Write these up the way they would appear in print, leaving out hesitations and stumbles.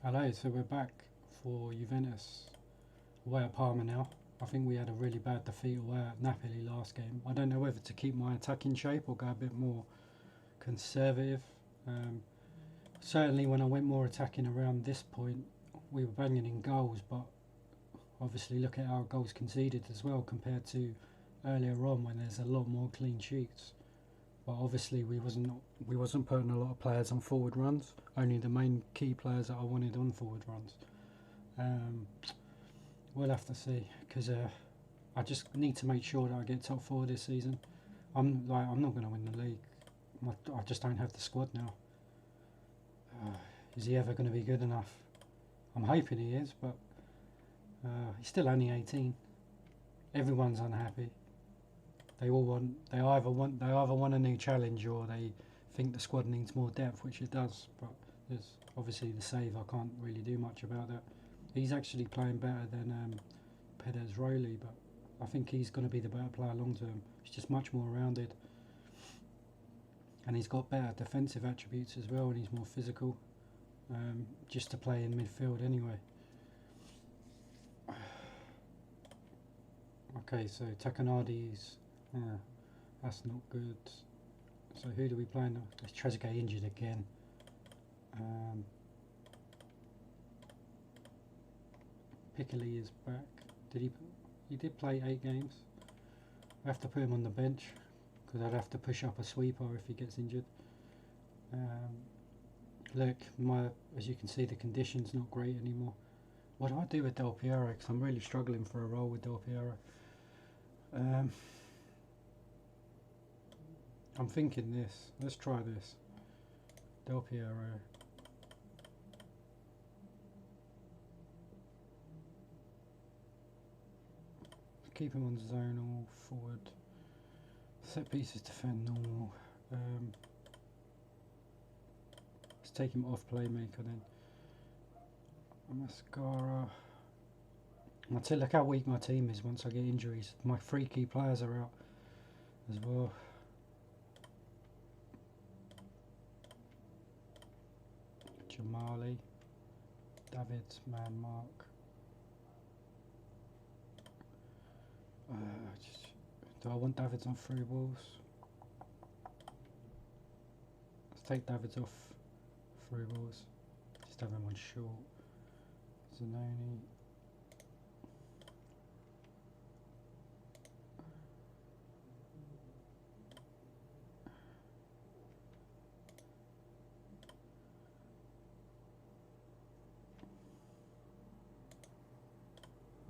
Hello, so we're back for Juventus away at Parma now. I think we had a really bad defeat away at Napoli last game. I don't know whether to keep my attack in shape or go a bit more conservative. Um, Certainly when I went more attacking around this point, we were banging in goals, but obviously look at our goals conceded as well compared to earlier on when there's a lot more clean sheets. But obviously we wasn't putting a lot of players on forward runs. Only the main key players that I wanted on forward runs. Um, we'll have to see because I just need to make sure that I get top four this season. I'm not going to win the league. I just don't have the squad now. Is he ever going to be good enough? I'm hoping he is, but he's still only 18. Everyone's unhappy. They either want a new challenge or they think the squad needs more depth, which it does. But there's obviously the save. I can't really do much about that. He's actually playing better than Perez Rowley, but I think he's going to be the better player long term. He's just much more rounded, and he's got better defensive attributes as well, and he's more physical. Just to play in midfield anyway. Okay, so Takanadi's, that's not good. So who do we play now? Is Trezeguet injured again? Piccoli is back. He did play 8 games. I have to put him on the bench because I'd have to push up a sweeper if he gets injured. Look, as you can see, the condition's not great anymore. What do I do with Del Piero? Because I'm really struggling for a role with Del Piero. I'm thinking this. Let's try this. Del Piero. Keep him on zonal, forward. Set pieces, defend normal. Let's take him off playmaker then. Mascara. Look how weak my team is once I get injuries. My 3 key players are out as well. Jamali, David, man mark. Do I want Davids on through balls? Let's take Davids off through balls. Just have him on short. Zanoni.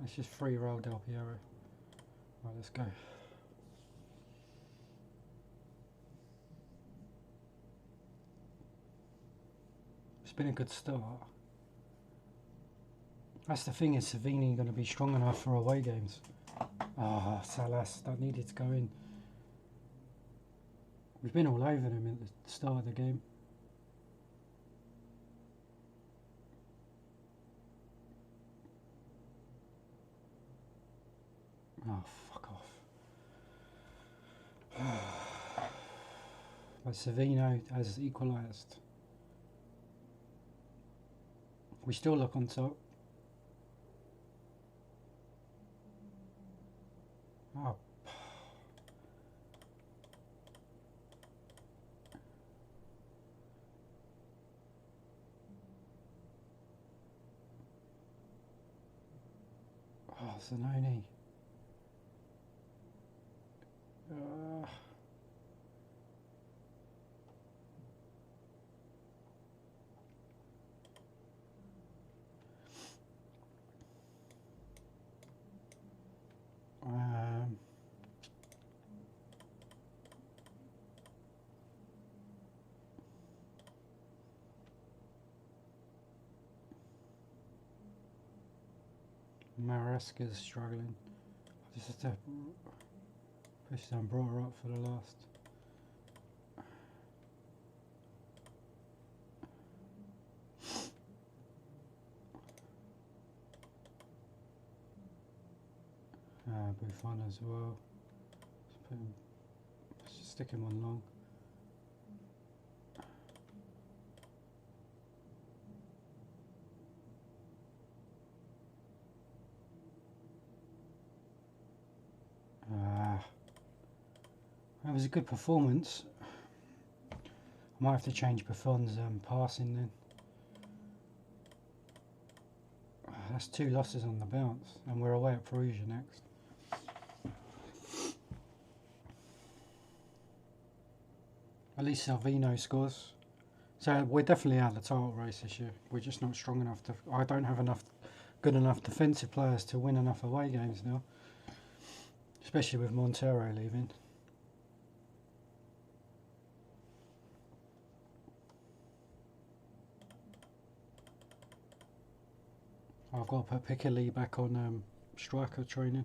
Let's just free roll Del Piero. Right, let's go. It's been a good start. That's the thing, is Savini going to be strong enough for away games? Salas, that needed to go in. We've been all over him at the start of the game. Oh, fuck off. But Savino has equalised. We still look on top. Oh. Oh, Zanoni. Maresca's struggling. I just have to push down, brought her up for the last. Buffon as well. Let's just stick him on long. That was a good performance. I might have to change Buffon's passing then. That's 2 losses on the bounce, and we're away at Perugia next. At least Salvino scores. So we're definitely out of the title race this year. We're just not strong enough to... I don't have good enough defensive players to win enough away games now. Especially with Montero leaving. I've got to put Piccoli back on striker training.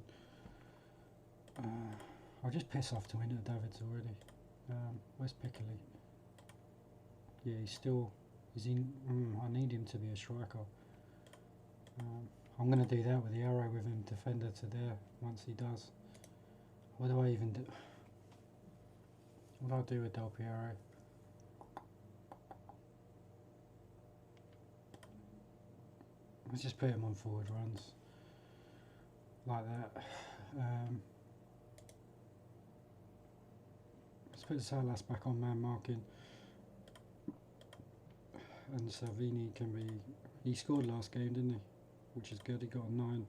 I'll just piss off to Inter Davids already. Where's Piccoli? Yeah, he's still... Is he? I need him to be a striker. I'm going to do that with the arrow with him defender to there once he does. What do I even do? What do I do with Del Piero? Let's just put him on forward runs. Like that. Let's put Salas back on man marking. And Salvini can be... He scored last game, didn't he? Which is good, he got a 9.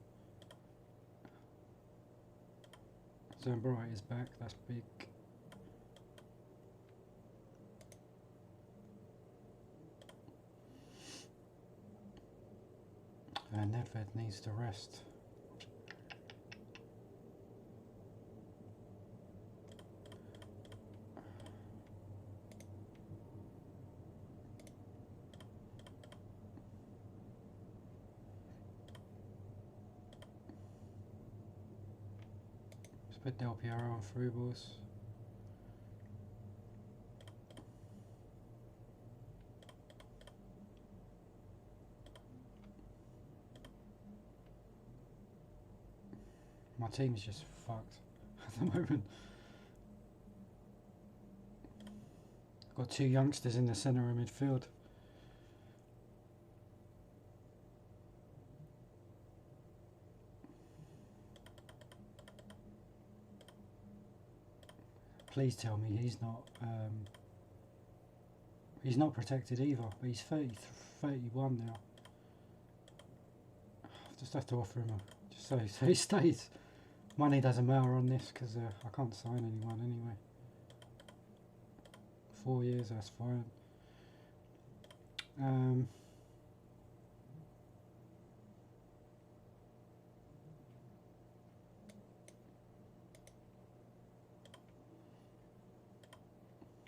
Zambright is back, that's big. And Nedved needs to rest. Let's put Del Piero on through balls. My team's just fucked at the moment. I've got 2 youngsters in the centre of midfield. Please tell me he's not protected either, but he's 31 now. I just have to offer him just so he stays. Money doesn't matter on this because I can't sign anyone anyway. 4 years, that's fine.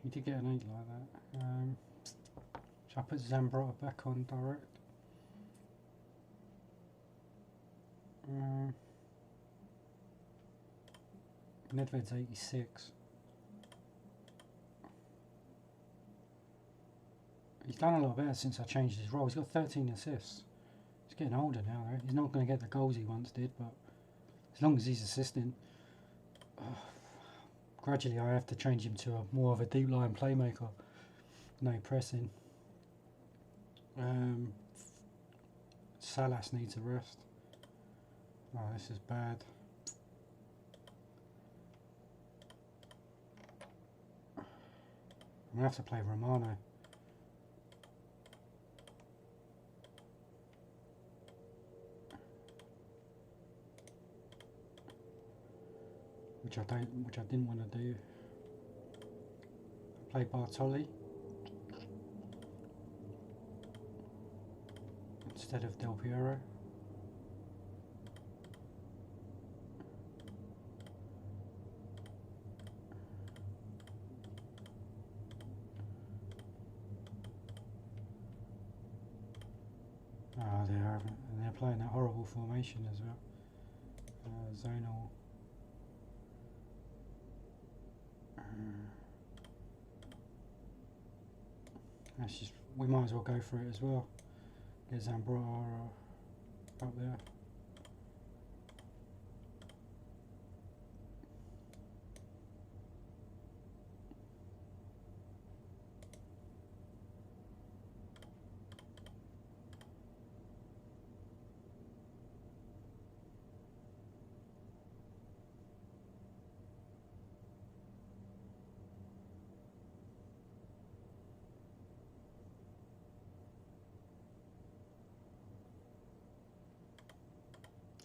You did get an 8 like that. Shall I put Zambrotta back on direct? Nedved's 86. He's done a lot better since I changed his role. He's got 13 assists. He's getting older now though. He's not going to get the goals he once did, but as long as he's assisting. Gradually I have to change him to more of a deep line playmaker. No pressing. Salas needs a rest. Oh, this is bad. I'm going to have to play Romano. Which I didn't want to do. Play Bartoli instead of Del Piero. Oh, they're playing that horrible formation as well. Zonal. That's just, we might as well go for it as well. Get Zambrotta up there.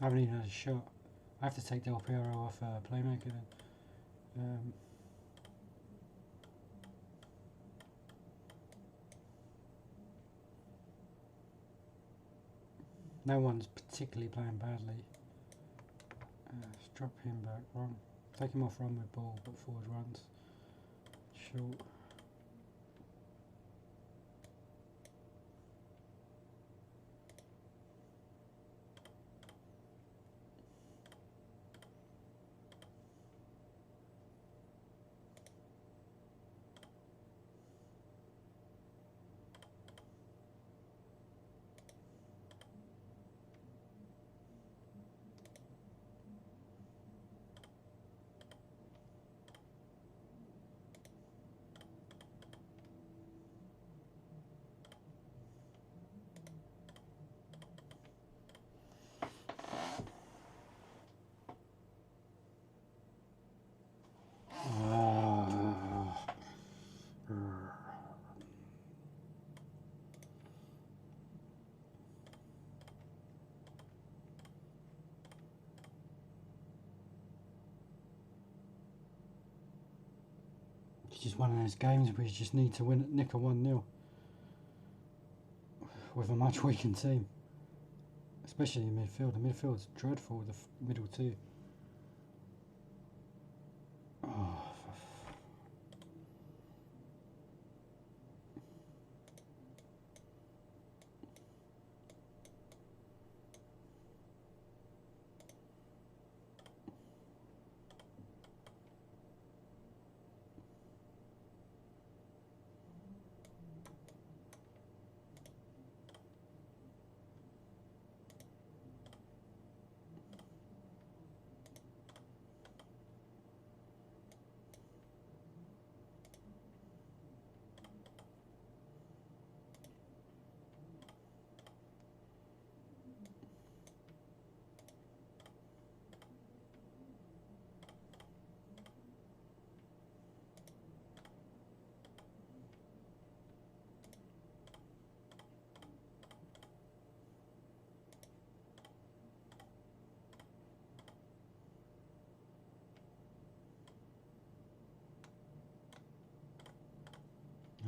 I haven't even had a shot. I have to take Del Piero off playmaker then. No one's particularly playing badly. Let's drop him back. Run. Take him off run with ball, but forward runs. Short. It's just one of those games where you just need to win, nick a 1-0 with a much weakened team, especially in midfield. The midfield's dreadful, the middle two.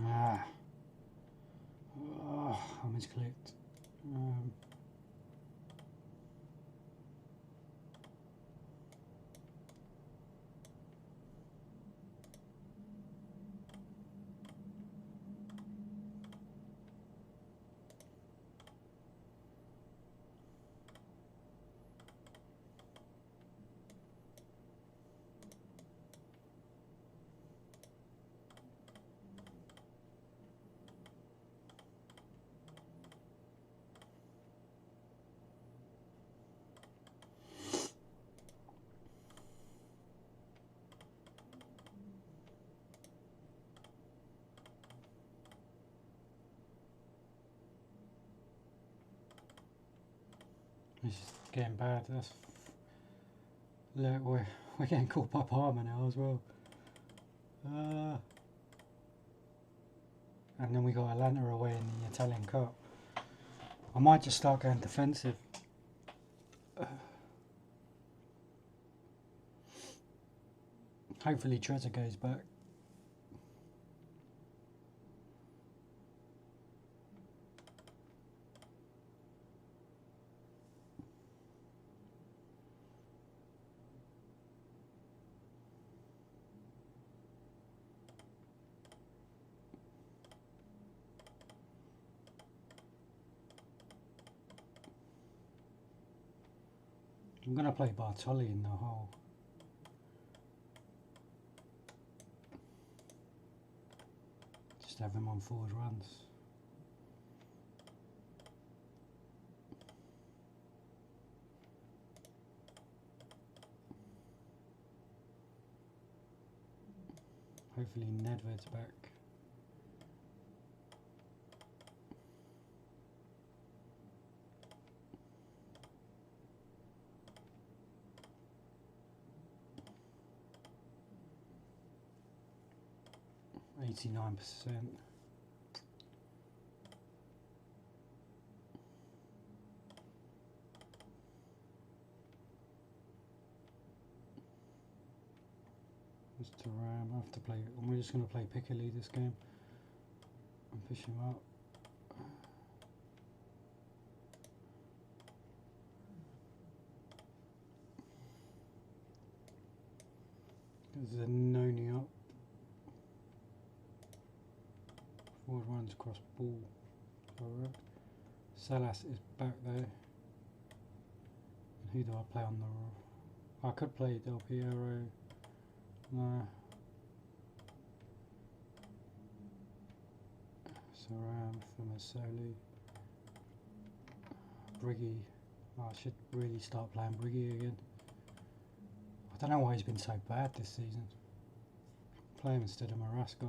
Oh, I misclicked. This is getting bad. Look, we're getting caught by Parma now as well. And then we got Atlanta away in the Italian Cup. I might just start going defensive. Hopefully Trezor goes back. I'm going to play Bartoli in the hole. Just have him on forward runs. Hopefully Nedved's back. %. Just to ram. I have to play. I'm just going to play Piccoli this game and fish him up. Zanoni up. Forward runs across ball. Correct. Salas is back there. And who do I play on the? I could play Del Piero. No. Saram, Fumasoli. Briggy. Oh, I should really start playing Briggy again. I don't know why he's been so bad this season. Play him instead of Marasca.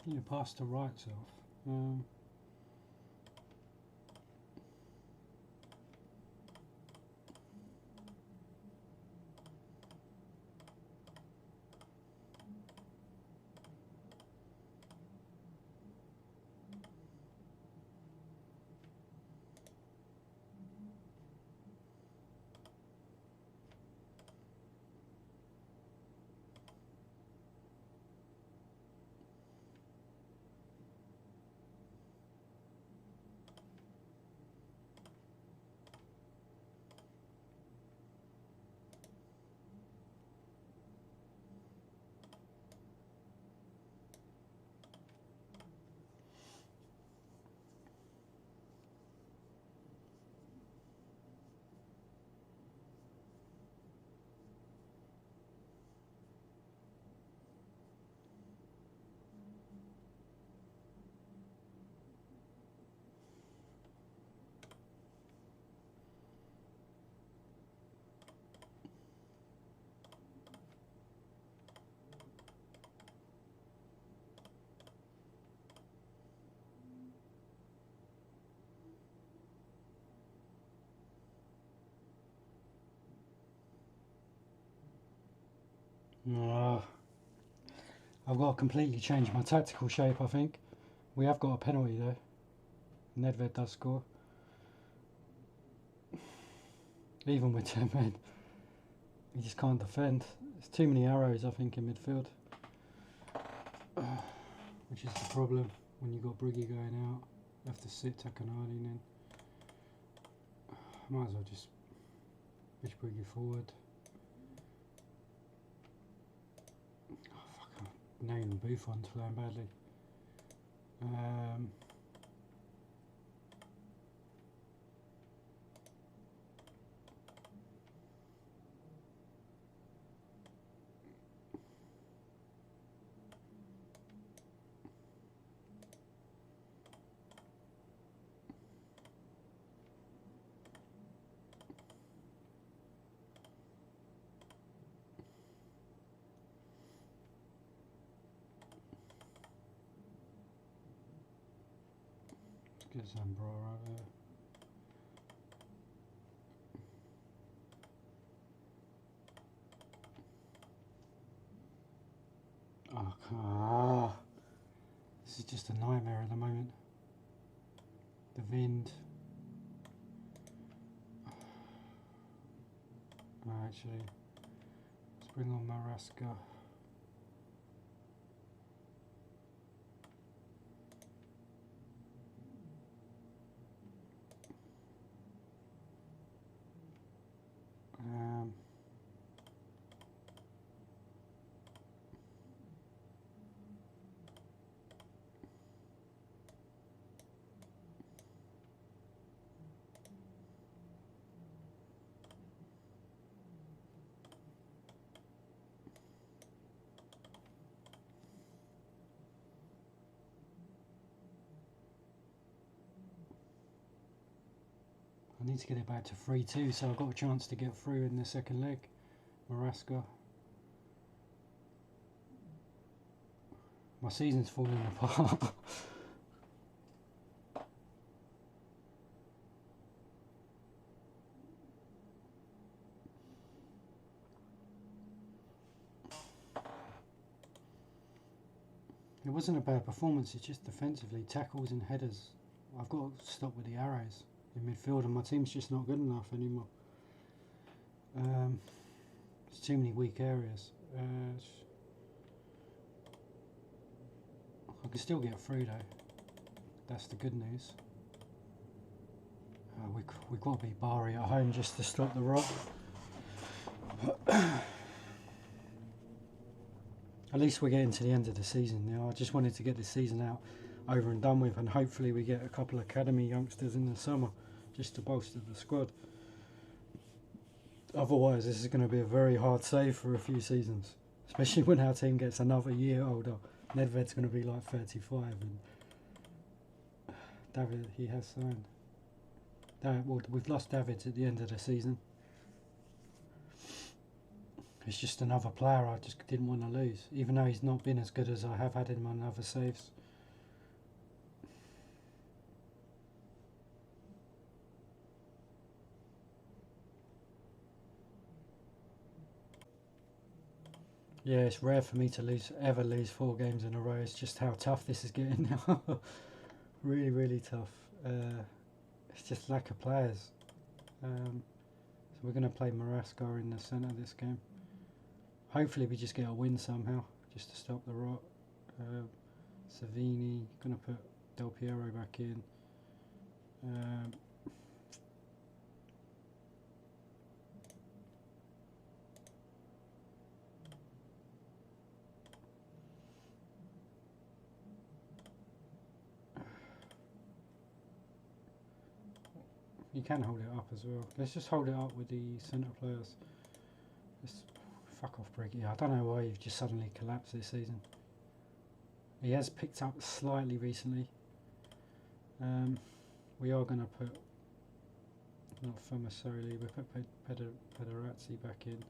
Yeah, pass the rights off. I've got to completely change my tactical shape, I think. We have got a penalty though. Nedved does score. Even with 10 men, he just can't defend. There's too many arrows, I think, in midfield. Which is the problem when you've got Briggy going out. You have to sit Takanadi in. Might as well just push Briggy forward. Now even Buffon's playing badly. Get some bra right there. Oh, this is just a nightmare at the moment. The wind. Actually, let's bring on Marasca. I need to get it back to 3-2, so I've got a chance to get through in the second leg. Maraska. My season's falling apart. It wasn't a bad performance, it's just defensively, tackles and headers. I've got to stop with the arrows in midfield, and my team's just not good enough anymore. There's too many weak areas. I can still get through though. That's the good news. We've got to beat Bari at home just to stop the rot. At least we're getting to the end of the season now. I just wanted to get this season out over and done with, and hopefully we get a couple of academy youngsters in the summer just to bolster the squad. Otherwise this is going to be a very hard save for a few seasons, especially when our team gets another year older. Nedved's going to be like 35 and David, he has signed. Well, we've lost David at the end of the season. It's just another player I just didn't want to lose, even though he's not been as good as I have had him on other saves. Yeah, it's rare for me to ever lose 4 games in a row. It's just how tough this is getting now. Really, really tough. It's just lack of players. So we're going to play Maraska in the centre of this game. Hopefully we just get a win somehow, just to stop the rot. Savini, going to put Del Piero back in. You can hold it up as well. Let's just hold it up with the centre players. Just fuck off, Briggy. I don't know why you've just suddenly collapsed this season. He has picked up slightly recently. We are going to put, not Fumasoli, we put Pederazzi back in.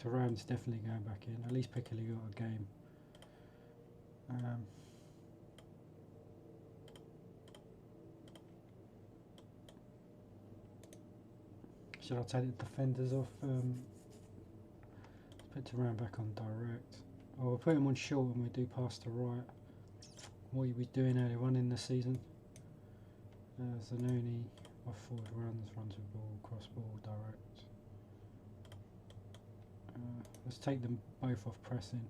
Turan's definitely going back in. At least Piccoli got a game. Should I take the defenders off? Let's put Turan back on direct. Oh, we'll put him on short and we do pass to right. What he was doing earlier on in the season. Zanoni off forward runs with ball, cross ball, direct. Let's take them both off pressing.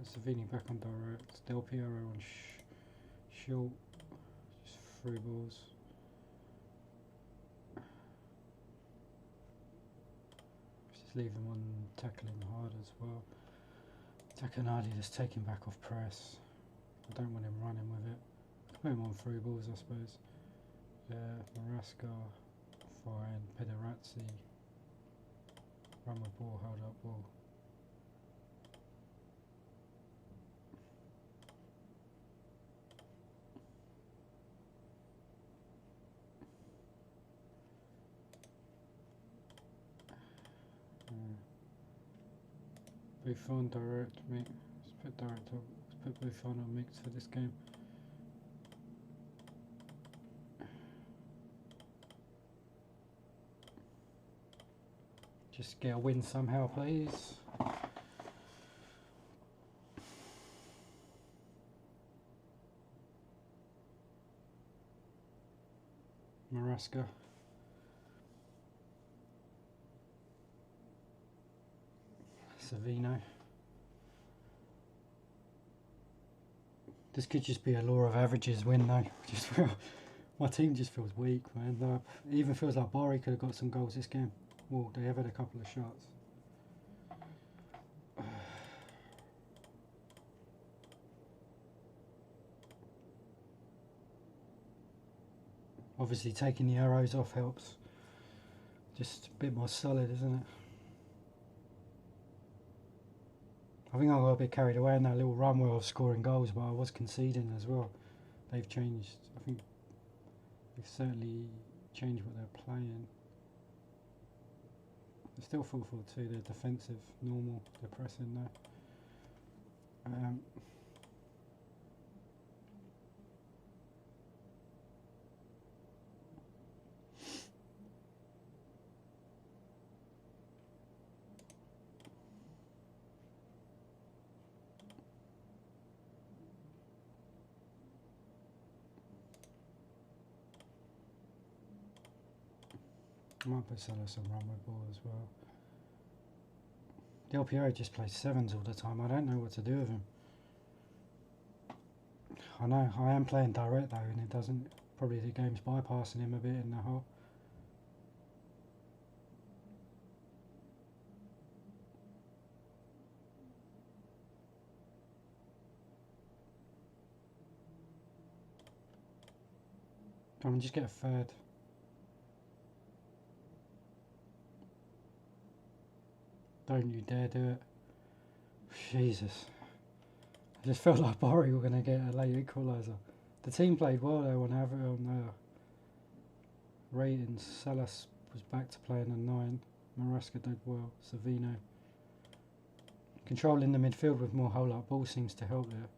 Savini back on direct, Del Piero on short, just through balls. Just leave him on tackling hard as well. Takanali just taking back off press. I don't want him running with it. Put him on through balls, I suppose. Maraska, fine, Pederazzi, run with ball, hold up ball. Buffon direct mix. Let's put direct up. Let's put Buffon on mix for this game. Just get a win somehow, please. Maraska. Savino. This could just be a law of averages win though. My team just feels weak, man. It even feels like Bari could have got some goals this game. Well, they have had a couple of shots. Obviously taking the arrows off helps. Just a bit more solid, isn't it? I think I got a bit carried away in that little run where I was scoring goals, but I was conceding as well. They've changed. I think they've certainly changed what they're playing. They're still 4-4-2. They're defensive, normal. They're pressing now. I might put Salas on run with ball as well. Del Piero just plays sevens all the time. I don't know what to do with him. I know I am playing direct though, and it doesn't. Probably the game's bypassing him a bit in the hole. Come on, just get a third. Don't you dare do it. Jesus. I just felt like Borry were going to get a late equaliser. The team played well though on ratings. Salas was back to playing a 9. Marasca did well. Savino. Controlling the midfield with more hold-up ball seems to help there.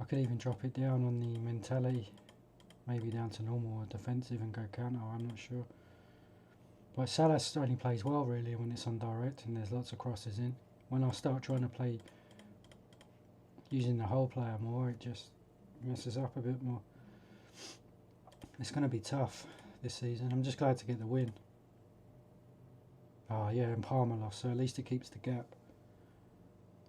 I could even drop it down on the mentality. Maybe down to normal or defensive and go counter, I'm not sure. But Salas only plays well really when it's on direct and there's lots of crosses in. When I start trying to play using the whole player more, it just messes up a bit more. It's going to be tough this season. I'm just glad to get the win. Oh yeah, and Palmer lost, so at least it keeps the gap.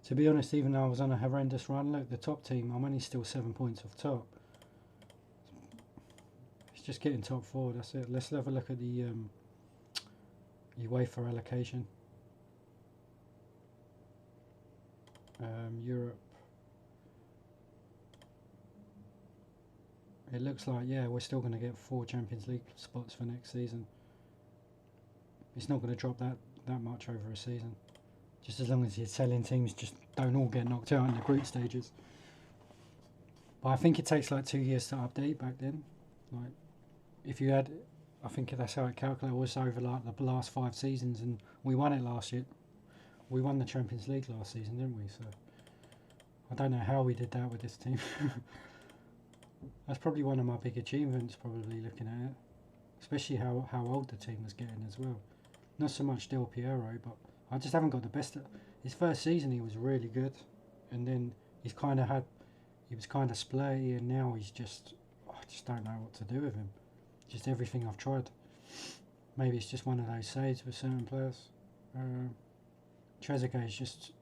To be honest, even though I was on a horrendous run, look, the top team, I'm only still 7 points off top. It's just getting top 4, that's it. Let's have a look at the UEFA allocation. Europe. It looks like, yeah, we're still going to get 4 Champions League spots for next season. It's not going to drop that much over a season. Just as long as the Italian teams just don't all get knocked out in the group stages. But I think it takes like 2 years to update back then. Like, if you had, I think that's how it calculated, was over like the last 5 seasons, and we won it last year. We won the Champions League last season, didn't we? So I don't know how we did that with this team. That's probably one of my big achievements, probably looking at it. Especially how old the team was getting as well. Not so much Del Piero, but I just haven't got the best. His first season he was really good, and then he was kind of splurty, and now I just don't know what to do with him. Just everything I've tried. Maybe it's just one of those saves with certain players. Trezeguet is just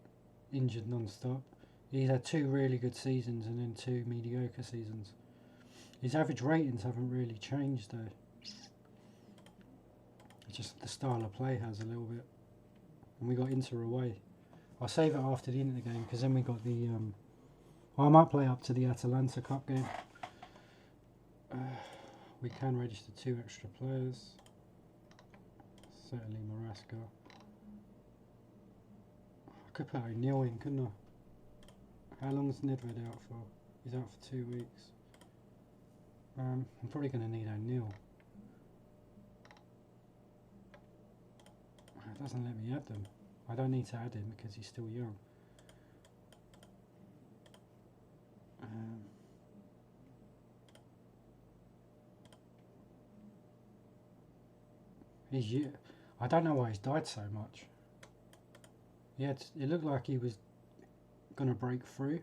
injured non-stop. He's had 2 really good seasons and then 2 mediocre seasons. His average ratings haven't really changed though. It's just the style of play has a little bit. And we got Inter away. I'll save it after the Inter game because then we got the... I might play up to the Atalanta Cup game. We can register 2 extra players. Certainly Marasca. I could put O'Neill in, couldn't I? How long is Nedved out for? He's out for 2 weeks. I'm probably going to need O'Neill. It doesn't let me add them. I don't need to add him because he's still young. I don't know why he's died so much. Yeah, it looked like he was gonna break through,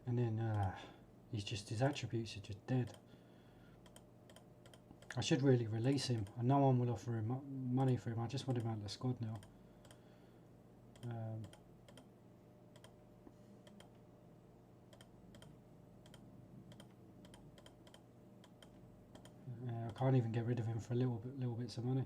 and then his attributes are just dead. I should really release him. And no one will offer him money for him. I just want him out of the squad now. I can't even get rid of him for little bits of money.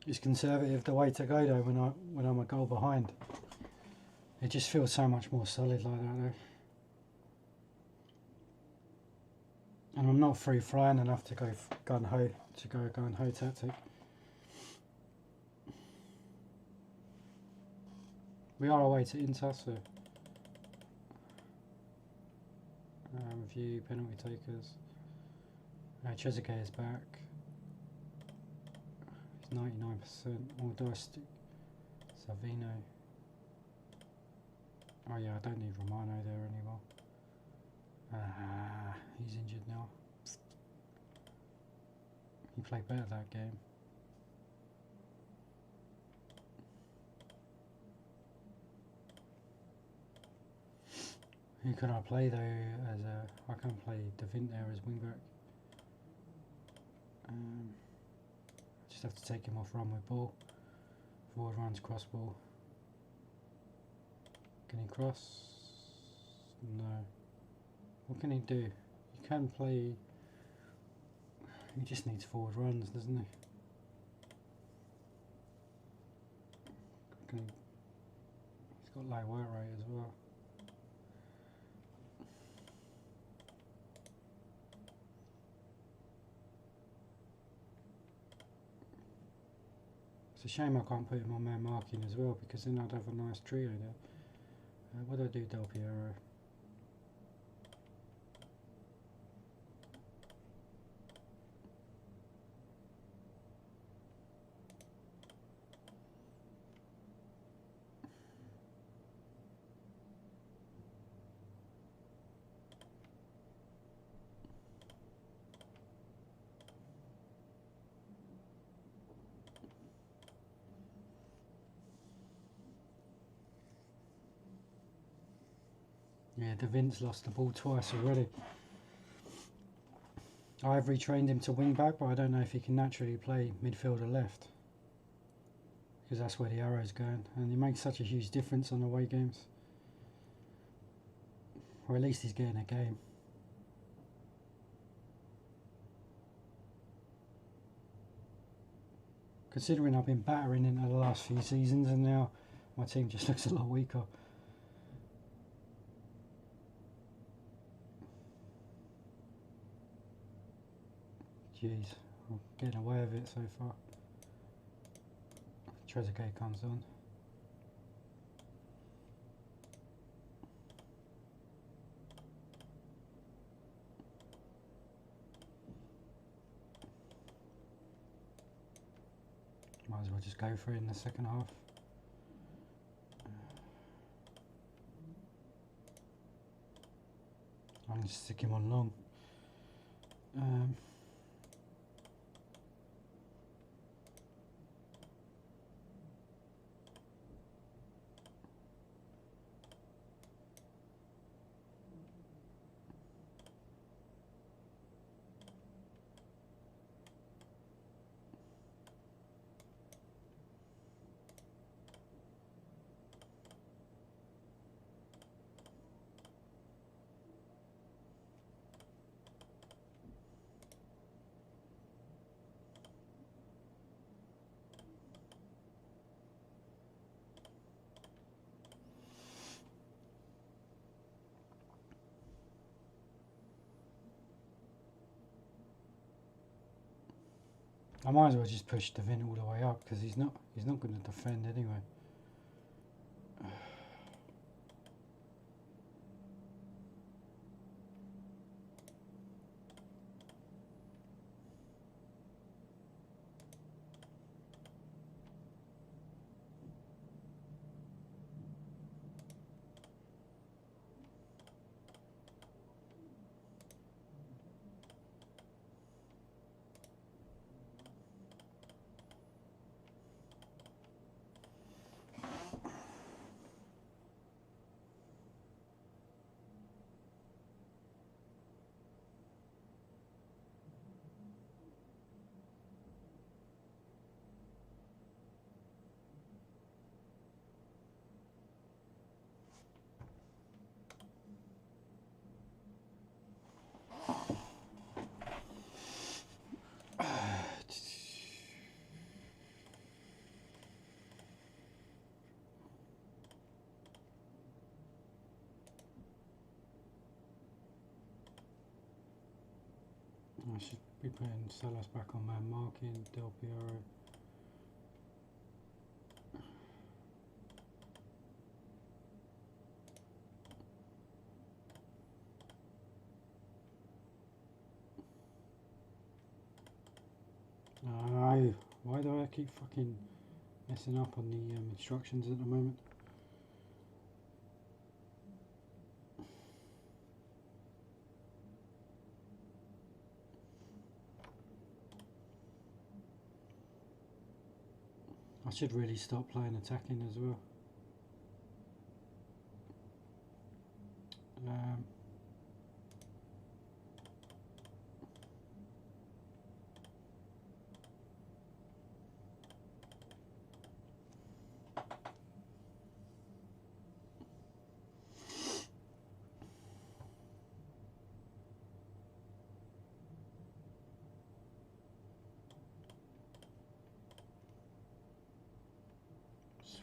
Is conservative the way to go though when I'm a goal behind? It just feels so much more solid like that though. And I'm not free flying enough to go gun ho tactic. We are away to Inter, so review penalty takers. Trezeguet is back. He's 99%. Or do I stick Savino? Oh yeah, I don't need Romano there anymore. He's injured now. He played better that game. Who can I play though as I can play Devint there as wingback. Just have to take him off run with ball. Forward runs, cross ball. Can he cross? No. What can he do? He can play. He just needs forward runs, doesn't he? He's got low work rate as well. It's a shame I can't put him on man marking as well, because then I'd have a nice trio there. What do I do, Del Piero? Yeah, Devint's lost the ball twice already. I've retrained him to wing back, but I don't know if he can naturally play midfield or left, because that's where the arrow's going, and he makes such a huge difference on away games. Or at least he's getting a game. Considering I've been battering into the last few seasons, and now my team just looks a lot weaker. Jeez, I'm getting away with it so far. Trezeguet comes on. Might as well just go for it in the second half. I'm going to stick him on long. I might as well just push Devint all the way up, because he's not going to defend anyway. I should be putting Salas back on man marking, Del Piero. No, why do I keep fucking messing up on the instructions at the moment? I should really stop playing attacking as well.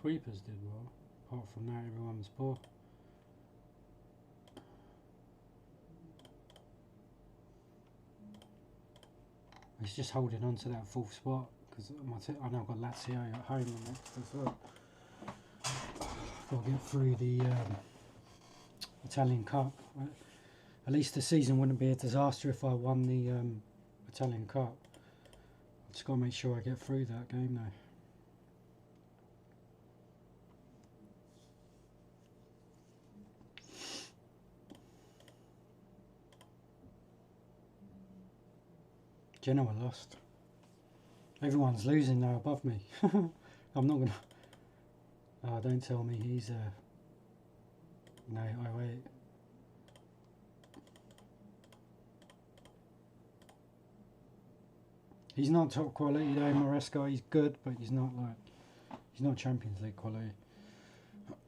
Sweepers did well. Apart from that, everyone was poor. He's just holding on to that fourth spot because I now got Lazio at home next as well. Got to get through the Italian Cup. At least the season wouldn't be a disaster if I won the Italian Cup. I just got to make sure I get through that game though. Genoa lost. Everyone's losing now above me. I'm not gonna. Oh, don't tell me he's no, oh wait. He's not top quality though, Maresca. He's good, but he's not Champions League quality.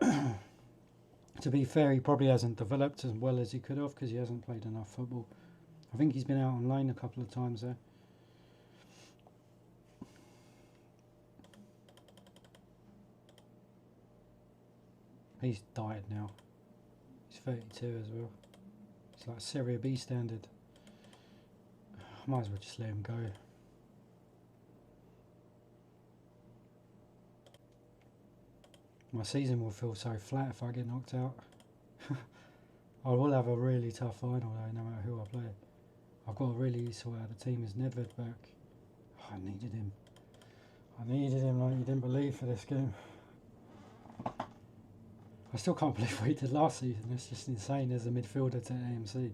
To be fair, he probably hasn't developed as well as he could have because he hasn't played enough football. I think he's been out on loan a couple of times though. He's died now. He's 32 as well. It's like Serie B standard. I might as well just let him go. My season will feel so flat if I get knocked out. I will have a really tough final though, no matter who I play. I've got to really sort out the team as Nedved back. Oh, I needed him. I needed him like you didn't believe for this game. I still can't believe what he did last season. It's just insane as a midfielder to AMC.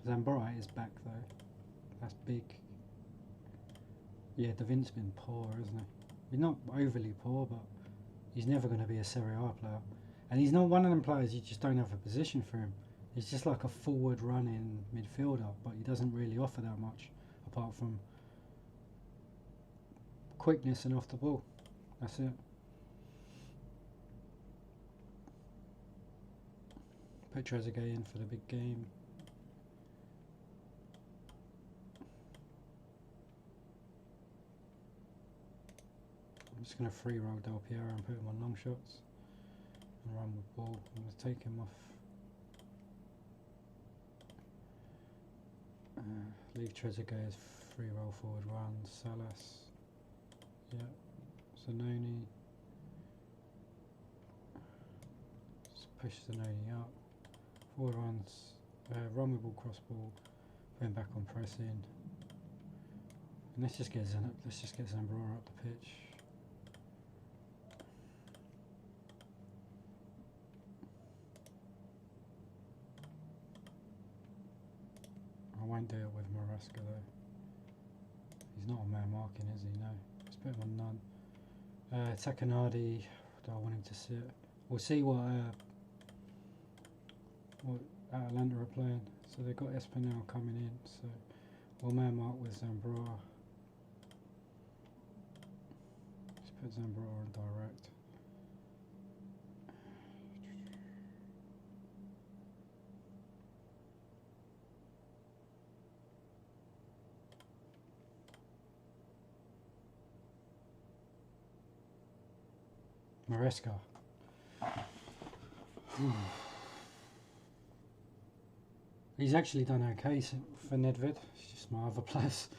Zambrotta is back though. That's big. Yeah, Davin's been poor, isn't he? He's not overly poor, but he's never going to be a Serie A player. And he's not one of them players you just don't have a position for him. He's just like a forward running midfielder, but he doesn't really offer that much apart from quickness and off the ball. That's it. Put Trezeguet in for the big game. I'm just going to free roll Del Piero and put him on long shots and run with ball. I'm going to take him off. Leave Trezeguet as free roll forward runs. Salas. Yeah. Zanoni. Just push Zanoni up. Forward runs. Run with ball, cross ball. Put him back on pressing. And let's just get Zambrotta up the pitch. I won't do it with Maresca though. He's not on man marking, is he? No. Let's put him on none. Takanadi, do I want him to sit? We'll see what Atalanta are playing. So they've got Espinal coming in, so we'll man mark with Zambrotta. Let's put Zambrotta on direct. Maresca. He's actually done okay for Nedved. It's just my other players.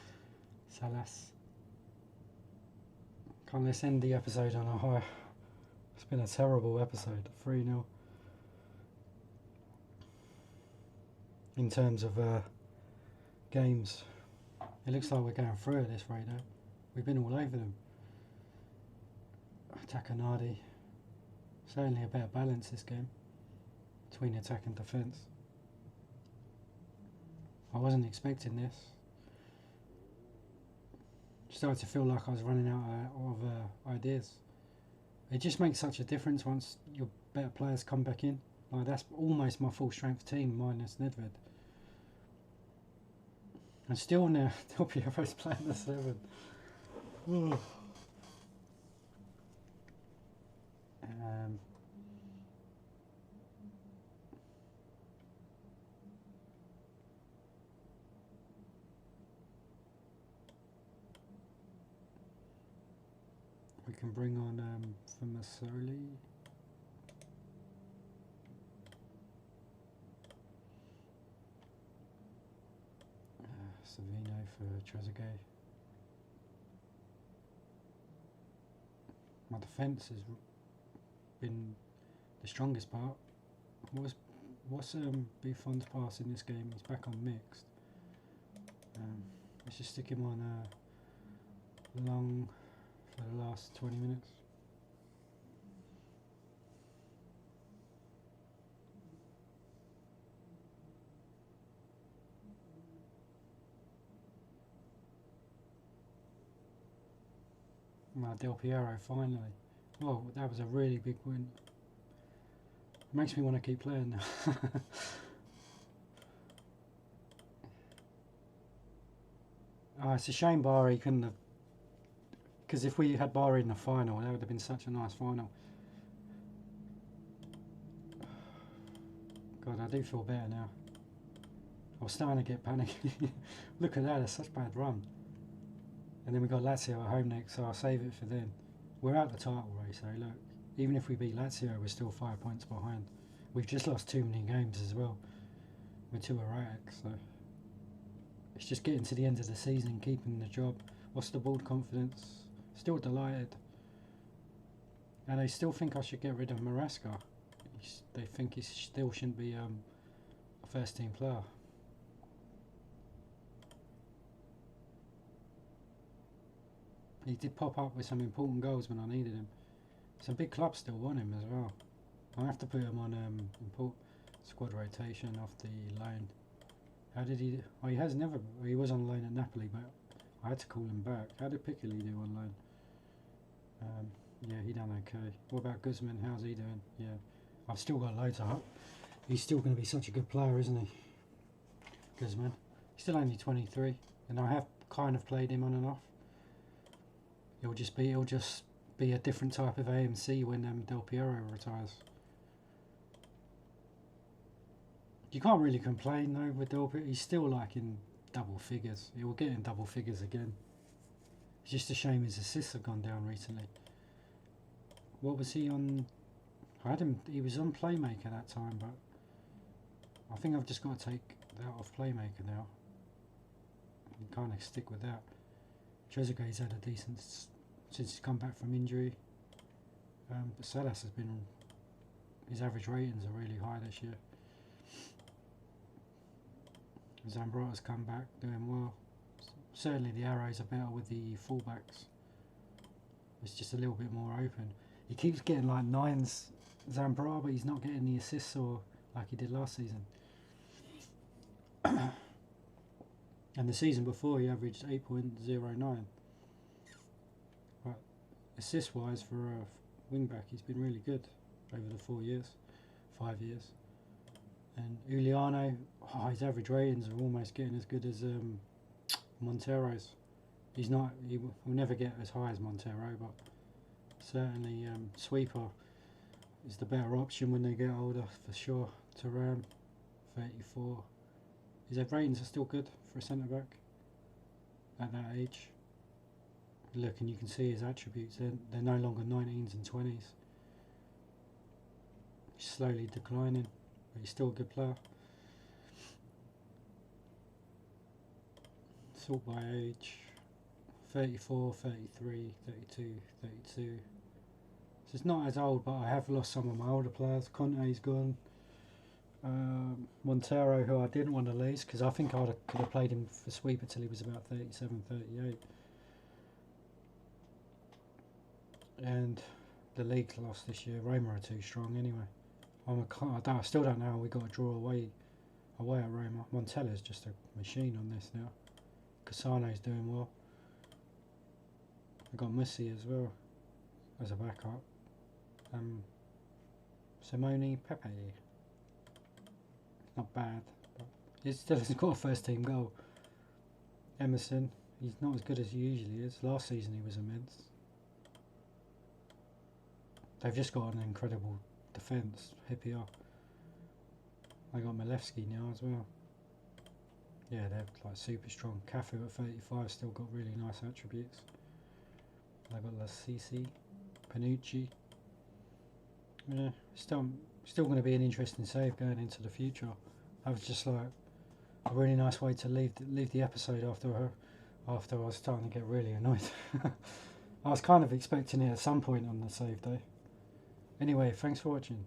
Salas. Let's end the episode on a high. It's been a terrible episode. 3-0. In terms of games, it looks like we're going through at this rate now. We've been all over them. Takanadi. Certainly a better balance this game between attack and defence. I wasn't expecting this. Started to feel like I was running out of ideas. It just makes such a difference once your better players come back in. Like, that's almost my full strength team minus Nedved. And still now, Del playing the 7. We can bring on Famasoli. Savino for Trezeguet. My defence has been the strongest part. What's Buffon's pass in this game? He's back on mixed. Let's just stick him on long for the last 20 minutes. Del Piero finally. Well, that was a really big win. It makes me want to keep playing now. Oh, it's a shame Bari couldn't have, because if we had Bari in the final, that would have been such a nice final. God, I do feel better now. I was starting to get panicky. Look at that, it's such a bad run. And then we got Lazio at home next, so I'll save it for then. We're out the title race, so look, even if we beat Lazio, we're still 5 points behind. We've just lost too many games as well. We're too erratic, so it's just getting to the end of the season, keeping the job. What's the board confidence? Still delighted. And they still think I should get rid of Maresca. They think he still shouldn't be a first team player. He did pop up with some important goals when I needed him. Some big clubs still want him as well. I have to put him on squad rotation off the loan. How did he? Oh, he has never. He was on loan at Napoli, but I had to call him back. How did Piccoli do on loan? Yeah, he done okay. What about Guzman? How's he doing? Yeah, I've still got loads of hope. He's still going to be such a good player, isn't he? Guzman. He's still only 23, and I have kind of played him on and off. He'll just be a different type of AMC when Del Piero retires. You can't really complain though with Del Piero. He's still like in double figures. He will get in double figures again. It's just a shame his assists have gone down recently. What was he on? I had him. He was on Playmaker that time, but I think I've just got to take that off Playmaker now. And kind of stick with that. Trezeguet's had a decent since he's come back from injury, but Salas has been. His average ratings are really high this year. Zambrata's come back doing well. Certainly the arrows are better with the fullbacks. It's just a little bit more open. He keeps getting like 9s, Zambrata, but he's not getting the assists or like he did last season. And the season before he averaged 8.09. But assist-wise for a wing-back, he's been really good over the 5 years. And Uliano, his average ratings are almost getting as good as Montero's. He will never get as high as Montero, but certainly Sweeper is the better option when they get older, for sure. Thuram, 34. His ratings are still good for a centre-back at that age. Look, and you can see his attributes. They're no longer 19s and 20s. He's slowly declining, but he's still a good player. Sort by age. 34, 33, 32, 32. So it's not as old, but I have lost some of my older players. Conte's gone. Montero, who I didn't want to lose because I think I could have played him for sweeper till he was about 37, 38. And the league lost this year. Roma are too strong anyway. I still don't know how we got a draw away at Roma. Montella's just a machine on this now. Cassano's doing well. I got Musi as well as a backup. Simone Pepe. Not bad, but he still hasn't got a first team goal. Emerson, he's not as good as he usually is. Last season he was immense. They've just got an incredible defence. Hippier. I got Milewski now as well. Yeah, they're like super strong. Cafu at 35 still got really nice attributes. I got Lassisi, Panucci. Yeah, still going to be an interesting save going into the future. I was just like a really nice way to leave the episode after I was starting to get really annoyed. I was kind of expecting it at some point on the save day. Anyway, thanks for watching.